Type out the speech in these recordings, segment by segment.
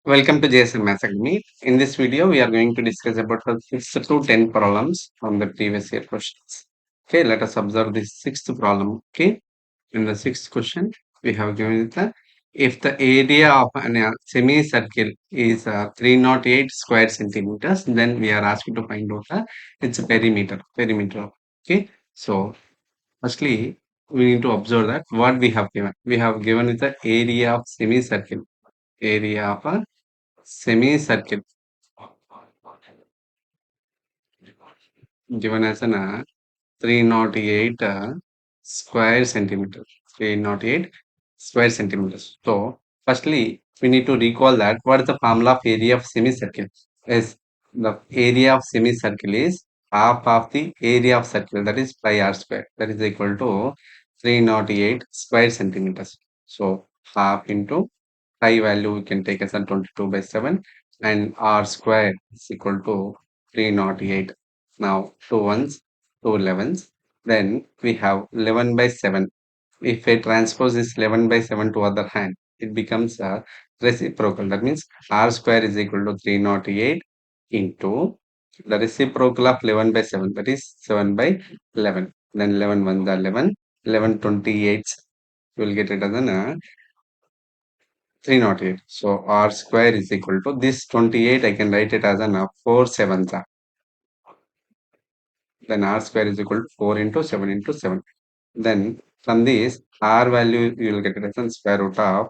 Welcome to JSM Maths Academy. In this video, we are going to discuss about the 6th to 10 problems from the previous year questions. Okay, let us observe the sixth problem. Okay, in the sixth question, we have given it the if the area of a semicircle is 308 square centimeters, then we are asked to find out its perimeter. Perimeter. Okay, so firstly, we need to observe that what we have given. We have given it the area of semicircle. Area of a semicircle given as an 308 square centimeters. 308 square centimeters. So, firstly, we need to recall that what is the formula of area of semicircle? Is the area of semicircle is half of the area of circle, that is pi r square, that is equal to 308 square centimeters. So, half into pi value we can take as a 22 by 7 and r square is equal to 308. Now, two ones, two 11s. Then we have 11 by 7. If I transpose this 11 by 7 to other hand, it becomes a reciprocal. That means r square is equal to 308 into the reciprocal of 11 by 7, that is 7 by 11. Then 11 1 the 11, 11 28. You will get it as an 308. So r square is equal to this 28. I can write it as an 4 sevens. Then r square is equal to 4 into 7 into 7. Then from this r value you will get it as a square root of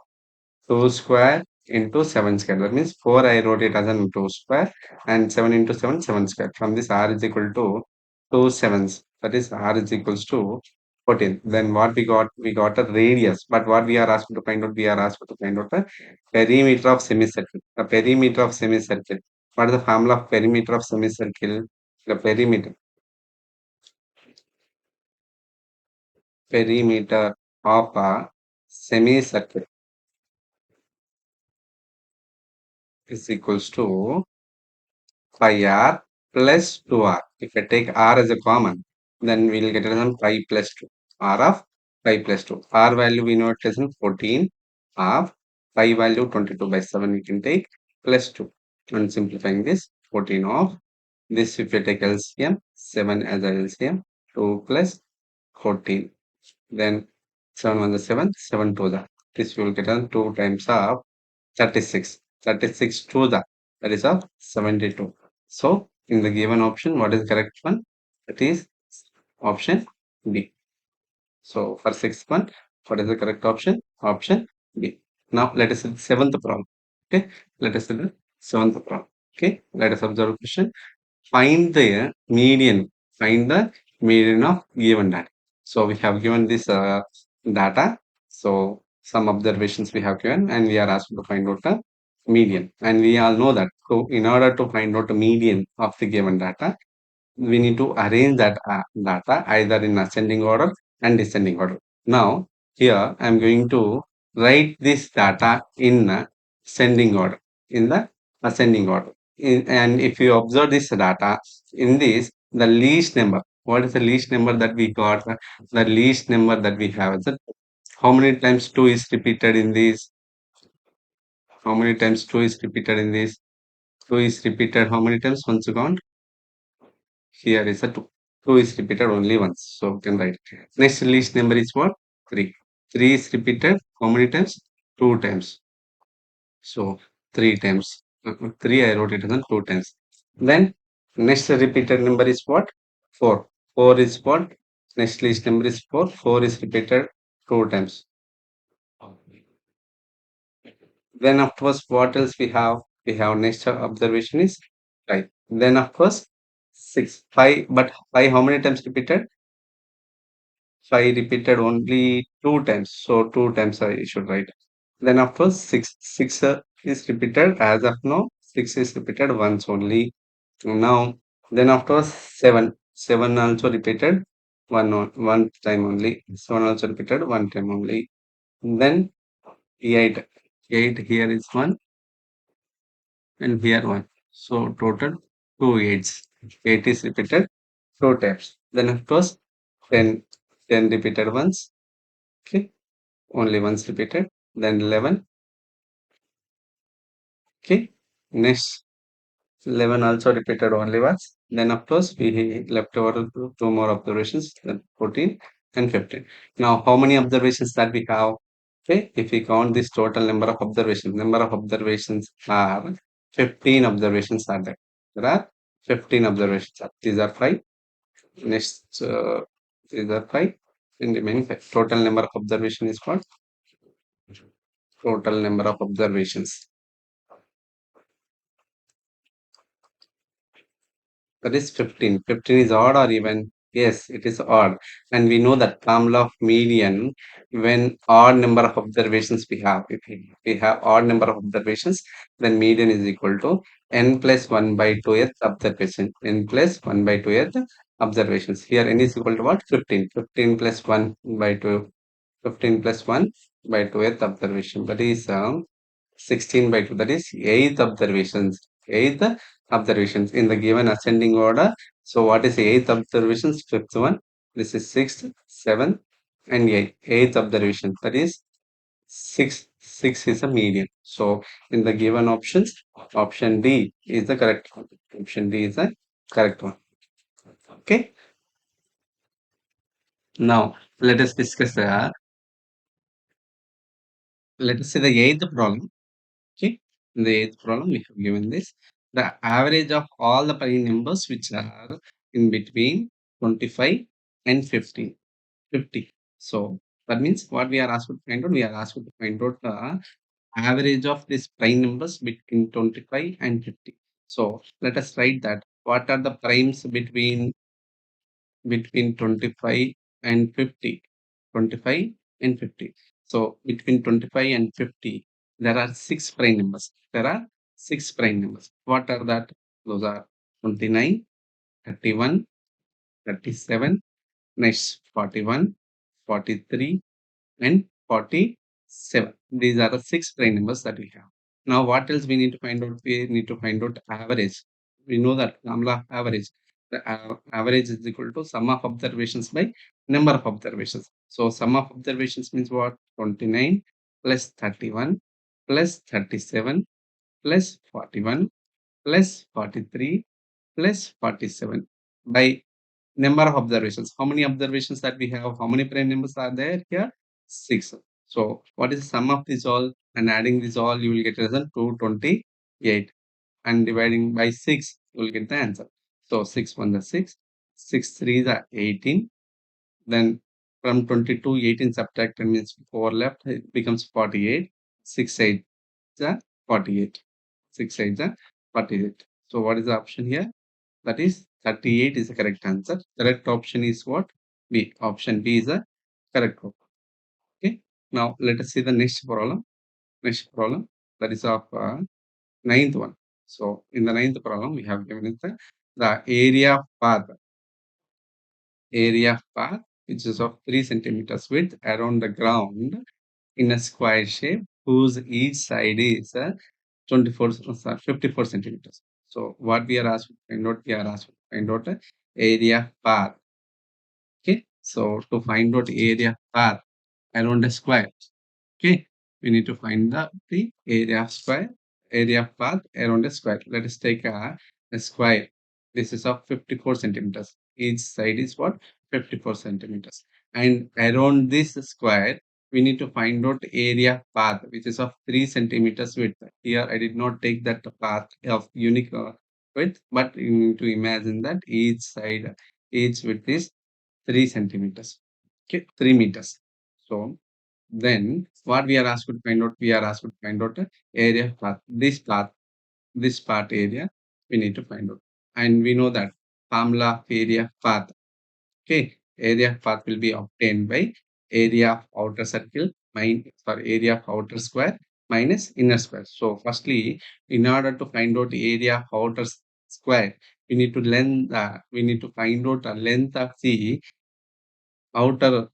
2 square into 7 square. That means 4 I wrote it as a 2 square and 7 into 7 7 square. From this r is equal to 2 sevens. That is r is equals to 14. Then what we got? We got a radius. But what we are asked to find out? We are asked to find out the perimeter of semicircle. The perimeter of semicircle. What is the formula of perimeter of semicircle? The perimeter of a semicircle is equals to pi r plus 2r. If I take r as a common, then we will get it as pi plus 2. R of pi plus 2. R value we know it is 14 of pi value 22 by 7 we can take plus 2. And simplifying this 14 of this, if you take LCM, 7 as a LCM, 2 plus 14. Then 7 1 the 7, 7 2 the. This will get on 2 times of 36. 36 to the, that is of 72. So in the given option, what is the correct one? That is option B. So for sixth one, what is the correct option? Option B. Now let us see the seventh problem. Okay, let us see the seventh problem. Okay, let us observe the question. Find the median. Find the median of given data. So we have given this data. So some observations we have given, and we are asked to find out the median. And we all know that. So in order to find out the median of the given data, we need to arrange that data either in ascending order and descending order. Now, here I am going to write this data in ascending order, in the ascending order. And if you observe this data, in this, the least number, what is the least number that we got? The least number that we have is that how many times 2 is repeated in this? How many times 2 is repeated in this? 2 is repeated how many times? Once you count. Here is a 2. 2 is repeated only once. So we can write. Next least number is what? 3. 3 is repeated how many times? 2 times. So 3 times. 3 I wrote it as 2 times. Then next repeated number is what? 4. 4 is what? Next least number is 4. 4 is repeated 2 times. Then of course what else we have? We have next observation is 5. Then of course 6. 5, but 5 how many times repeated? 5 repeated only 2 times. So 2 times I should write. Then of course 6. 6 is repeated as of now. 6 is repeated once only. Now then of course 7. 7 also repeated one time only. 7 also repeated one time only. Then 8. 8 here is 1 and here 1. So total 2 8s. 8 is repeated 2 times. Then of course 10. 10 repeated once. Okay. Only once repeated. Then 11. Okay. Next 11 also repeated only once. Then of course we left over two more observations, then 14 and 15. Now how many observations that we have? Okay, if we count this total number of observations are 15 observations are there. There are 15 observations. These are five. Next, these are five. In remaining five. Total number of observation is what? Total number of observations. That is 15. 15 is odd or even? Yes, it is odd. And we know that formula of median when odd number of observations we have. If we have odd number of observations, then median is equal to n plus 1 by 2th observation. N plus 1 by 2th observations. Here n is equal to what? 15. 15 plus 1 by 2. 15 plus 1 by 2th observation. That is 16 by 2, that is 8th observations. 8th observations in the given ascending order. So what is the 8th observations? Fifth one. This is 6th, 7th, and 8th. 8th observation. That is 6. 6 is a median. So in the given options, option D is the correct one. Option D is the correct one. Okay. Now let us discuss let us see the 8th problem. Okay. In the 8th problem, we have given this. The average of all the prime numbers which are in between 25 and 15. 50. So that means what we are asked to find out, we are asked to find out the average of these prime numbers between 25 and 50. So let us write that. What are the primes between 25 and 50? 25 and 50. So between 25 and 50, there are six prime numbers. There are six prime numbers. What are that? Those are 29, 31, 37, next 41, 43, and 47. These are the six prime numbers that we have. Now, what else we need to find out? We need to find out average. We know that formula of average. The average is equal to sum of observations by number of observations. So, sum of observations means what? 29 plus 31 plus 37 plus 41 plus 43 plus 47 by number of observations. How many observations that we have? How many prime numbers are there here? 6. So what is the sum of this all? And adding this all, you will get result 228. And dividing by 6, you will get the answer. So 6 1 the 6, 6 3 the 18. Then from 22, 18 subtracted means 4 left. It becomes 48. 6 8 the 48. 6 8 the 48. So what is the option here? That is 38 is the correct answer. Correct option is what? B. Option B is the correct option. Okay. Now let us see the next problem. Next problem that is of ninth one. So in the ninth problem we have given it the area of path. Area of path which is of 3 centimeters width around the ground in a square shape whose each side is 54 centimeters. So what we are asked to find out, we are asked to find out area of path. Okay, so to find out area path around a square, okay, we need to find the area of square, area of path around a square. Let us take a square. This is of 54 centimeters. Each side is what? 54 centimeters. And around this square, we need to find out area path, which is of 3 centimeters width. Here, I did not take that path of unique width, but you need to imagine that each side, each width is 3 centimeters. Okay, 3 meters. So then what we are asked to find out, we are asked to find out the area path. This part area we need to find out. And we know that formula of area path. Okay, area of path will be obtained by area of outer circle area of outer square minus inner square. So firstly, in order to find out the area of outer square, we need to find out the length of the outer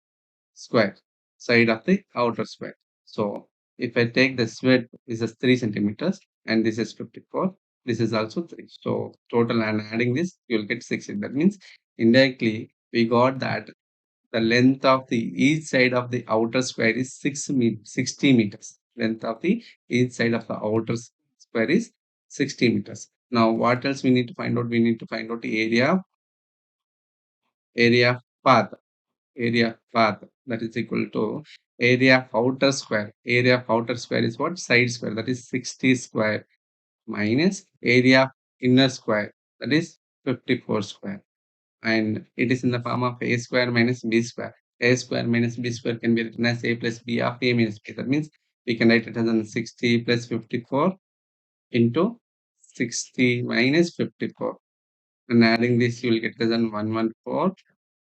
square, side of the outer square. So if I take this width, this is 3 centimeters and this is 54. This is also 3. So total and adding this, you'll get 60. That means indirectly we got that the length of the each side of the outer square is 60 meters. Length of the each side of the outer square is 60 meters. Now, what else we need to find out? We need to find out the area path. Area path that is equal to area of outer square. Area of outer square is what? Side square, that is 60 square, minus area of inner square, that is 54 square. And it is in the form of a square minus b square. A square minus b square can be written as a plus b of a minus b. That means we can write it as 60 plus 54 into 60 minus 54. And adding this, you will get as 114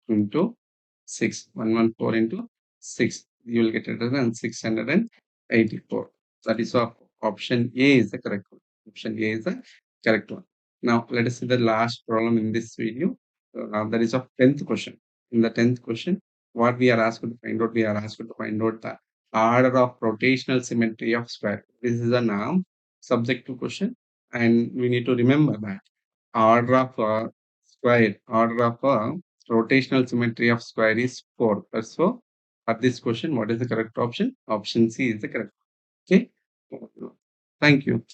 into 6. 114 into 6. You will get it as 684. That is of option A is the correct one. Option A is the correct one. Now, let us see the last problem in this video. That is of 10th question. In the 10th question, what we are asked to find out, we are asked to find out the order of rotational symmetry of square. This is a subjective question, and we need to remember that order of square, order of rotational symmetry of square is 4. So, for this question, what is the correct option? Option C is the correct. Okay. Thank you.